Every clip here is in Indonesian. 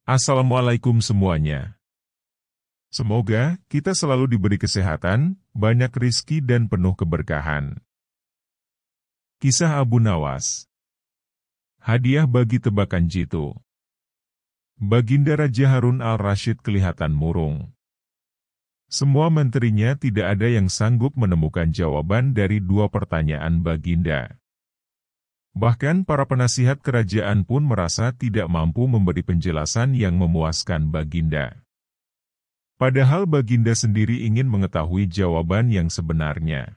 Assalamualaikum semuanya. Semoga kita selalu diberi kesehatan, banyak rizki dan penuh keberkahan. Kisah Abu Nawas. Hadiah bagi tebakan jitu. Baginda Raja Harun al-Rasyid kelihatan murung. Semua menterinya tidak ada yang sanggup menemukan jawaban dari dua pertanyaan Baginda. Bahkan para penasihat kerajaan pun merasa tidak mampu memberi penjelasan yang memuaskan Baginda. Padahal Baginda sendiri ingin mengetahui jawaban yang sebenarnya.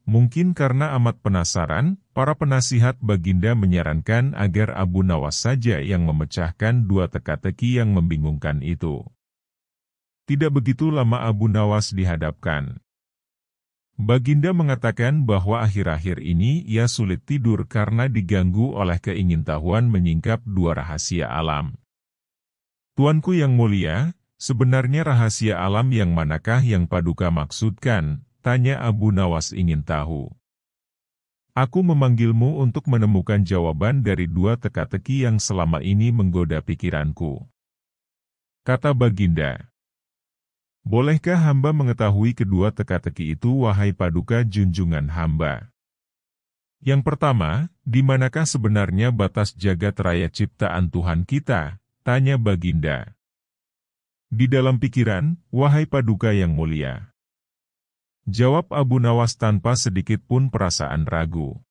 Mungkin karena amat penasaran, para penasihat Baginda menyarankan agar Abu Nawas saja yang memecahkan dua teka-teki yang membingungkan itu. Tidak begitu lama Abu Nawas dihadapkan. Baginda mengatakan bahwa akhir-akhir ini ia sulit tidur karena diganggu oleh keingintahuan menyingkap dua rahasia alam. Tuanku yang mulia, sebenarnya rahasia alam yang manakah yang Paduka maksudkan? Tanya Abu Nawas ingin tahu. Aku memanggilmu untuk menemukan jawaban dari dua teka-teki yang selama ini menggoda pikiranku. Kata Baginda. Bolehkah hamba mengetahui kedua teka-teki itu, wahai Paduka junjungan hamba? Yang pertama, di manakah sebenarnya batas jagat raya ciptaan Tuhan kita? Tanya Baginda. Di dalam pikiran, wahai Paduka yang mulia. Jawab Abu Nawas tanpa sedikit pun perasaan ragu.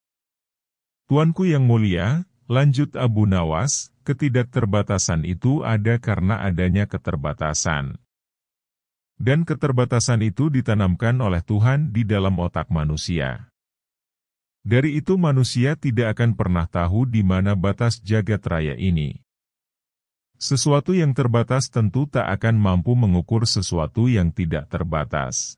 Tuanku yang mulia, lanjut Abu Nawas, ketidakterbatasan itu ada karena adanya keterbatasan. Dan keterbatasan itu ditanamkan oleh Tuhan di dalam otak manusia. Dari itu manusia tidak akan pernah tahu di mana batas jagat raya ini. Sesuatu yang terbatas tentu tak akan mampu mengukur sesuatu yang tidak terbatas.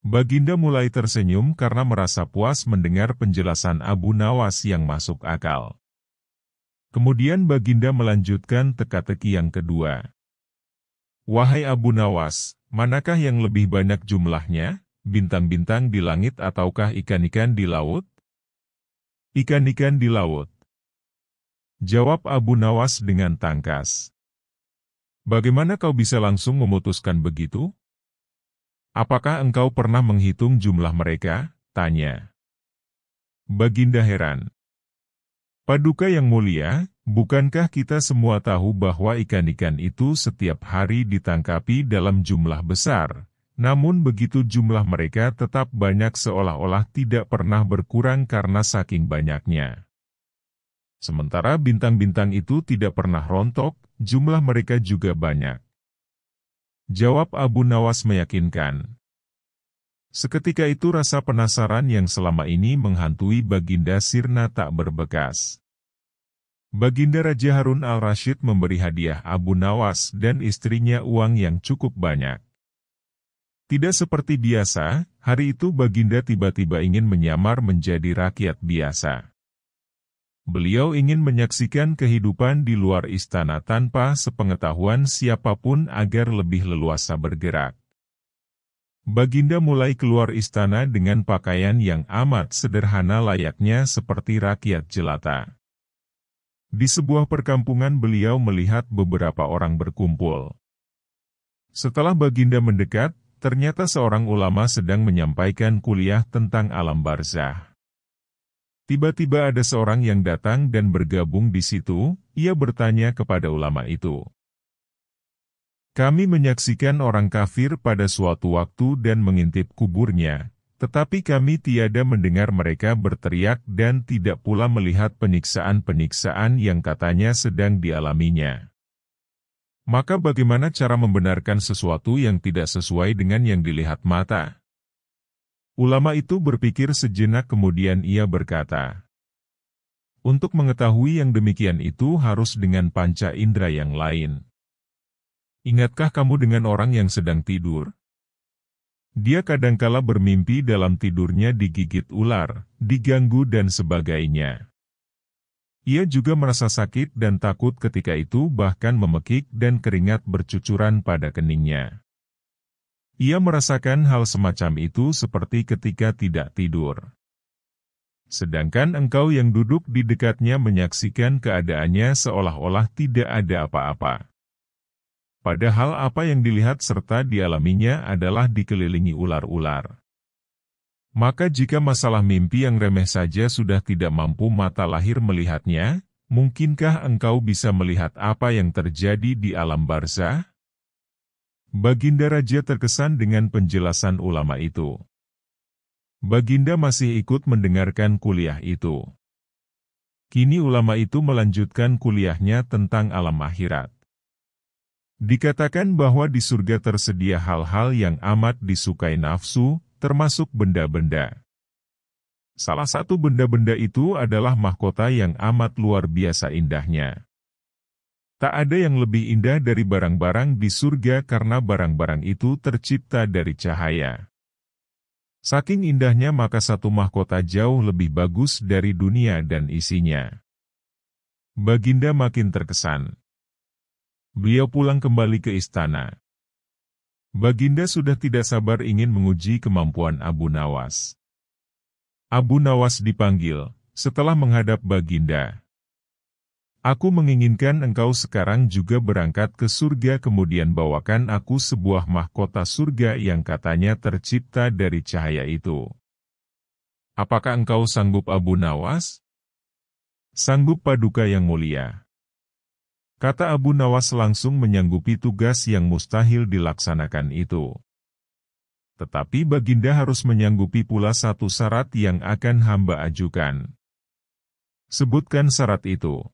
Baginda mulai tersenyum karena merasa puas mendengar penjelasan Abu Nawas yang masuk akal. Kemudian Baginda melanjutkan teka-teki yang kedua. Wahai Abu Nawas, manakah yang lebih banyak jumlahnya, bintang-bintang di langit ataukah ikan-ikan di laut? Ikan-ikan di laut. Jawab Abu Nawas dengan tangkas. Bagaimana kau bisa langsung memutuskan begitu? Apakah engkau pernah menghitung jumlah mereka? Tanya. Baginda heran. Paduka yang mulia, bukankah kita semua tahu bahwa ikan-ikan itu setiap hari ditangkapi dalam jumlah besar, namun begitu jumlah mereka tetap banyak seolah-olah tidak pernah berkurang karena saking banyaknya. Sementara bintang-bintang itu tidak pernah rontok, jumlah mereka juga banyak. Jawab Abu Nawas meyakinkan. Seketika itu rasa penasaran yang selama ini menghantui Baginda sirna tak berbekas. Baginda Raja Harun al-Rasyid memberi hadiah Abu Nawas dan istrinya uang yang cukup banyak. Tidak seperti biasa, hari itu Baginda tiba-tiba ingin menyamar menjadi rakyat biasa. Beliau ingin menyaksikan kehidupan di luar istana tanpa sepengetahuan siapapun agar lebih leluasa bergerak. Baginda mulai keluar istana dengan pakaian yang amat sederhana layaknya seperti rakyat jelata. Di sebuah perkampungan beliau melihat beberapa orang berkumpul. Setelah Baginda mendekat, ternyata seorang ulama sedang menyampaikan kuliah tentang alam barzah. Tiba-tiba ada seorang yang datang dan bergabung di situ, ia bertanya kepada ulama itu. Kami menyaksikan orang kafir pada suatu waktu dan mengintip kuburnya, tetapi kami tiada mendengar mereka berteriak dan tidak pula melihat penyiksaan-penyiksaan yang katanya sedang dialaminya. Maka bagaimana cara membenarkan sesuatu yang tidak sesuai dengan yang dilihat mata? Ulama itu berpikir sejenak kemudian ia berkata, untuk mengetahui yang demikian itu harus dengan panca indera yang lain. Ingatkah kamu dengan orang yang sedang tidur? Dia kadangkala bermimpi dalam tidurnya digigit ular, diganggu dan sebagainya. Ia juga merasa sakit dan takut ketika itu bahkan memekik dan keringat bercucuran pada keningnya. Ia merasakan hal semacam itu seperti ketika tidak tidur. Sedangkan engkau yang duduk di dekatnya menyaksikan keadaannya seolah-olah tidak ada apa-apa. Padahal apa yang dilihat serta dialaminya adalah dikelilingi ular-ular. Maka jika masalah mimpi yang remeh saja sudah tidak mampu mata lahir melihatnya, mungkinkah engkau bisa melihat apa yang terjadi di alam barzah? Baginda Raja terkesan dengan penjelasan ulama itu. Baginda masih ikut mendengarkan kuliah itu. Kini ulama itu melanjutkan kuliahnya tentang alam akhirat. Dikatakan bahwa di surga tersedia hal-hal yang amat disukai nafsu, termasuk benda-benda. Salah satu benda-benda itu adalah mahkota yang amat luar biasa indahnya. Tak ada yang lebih indah dari barang-barang di surga karena barang-barang itu tercipta dari cahaya. Saking indahnya maka satu mahkota jauh lebih bagus dari dunia dan isinya. Baginda makin terkesan. Beliau pulang kembali ke istana. Baginda sudah tidak sabar ingin menguji kemampuan Abu Nawas. Abu Nawas dipanggil, setelah menghadap Baginda. Aku menginginkan engkau sekarang juga berangkat ke surga kemudian bawakan aku sebuah mahkota surga yang katanya tercipta dari cahaya itu. Apakah engkau sanggup Abu Nawas? Sanggup Paduka yang mulia. Kata Abu Nawas langsung menyanggupi tugas yang mustahil dilaksanakan itu. Tetapi Baginda harus menyanggupi pula satu syarat yang akan hamba ajukan. Sebutkan syarat itu.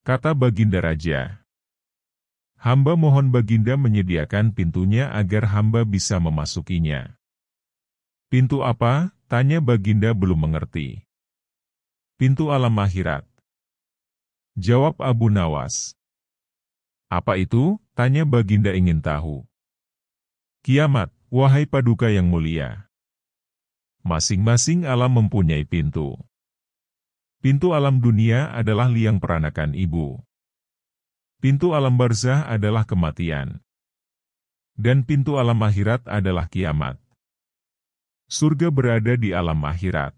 Kata Baginda Raja. Hamba mohon Baginda menyediakan pintunya agar hamba bisa memasukinya. Pintu apa? Tanya Baginda belum mengerti. Pintu alam akhirat. Jawab Abu Nawas. Apa itu? Tanya Baginda ingin tahu. Kiamat, wahai Paduka yang mulia. Masing-masing alam mempunyai pintu. Pintu alam dunia adalah liang peranakan ibu. Pintu alam barzah adalah kematian. Dan pintu alam akhirat adalah kiamat. Surga berada di alam akhirat.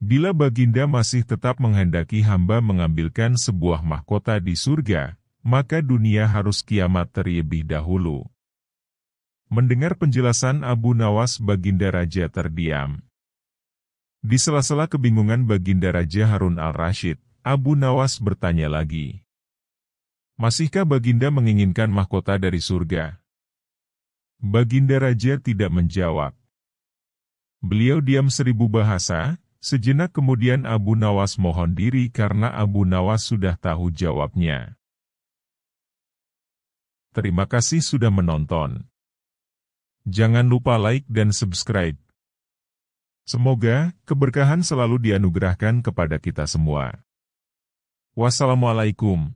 Bila Baginda masih tetap menghendaki hamba mengambilkan sebuah mahkota di surga, maka dunia harus kiamat terlebih dahulu. Mendengar penjelasan Abu Nawas, Baginda Raja terdiam. Di sela-sela kebingungan Baginda Raja Harun al-Rashid, Abu Nawas bertanya lagi. Masihkah Baginda menginginkan mahkota dari surga? Baginda Raja tidak menjawab. Beliau diam 1000 bahasa, sejenak kemudian Abu Nawas mohon diri karena Abu Nawas sudah tahu jawabnya. Terima kasih sudah menonton. Jangan lupa like dan subscribe. Semoga keberkahan selalu dianugerahkan kepada kita semua. Wassalamualaikum.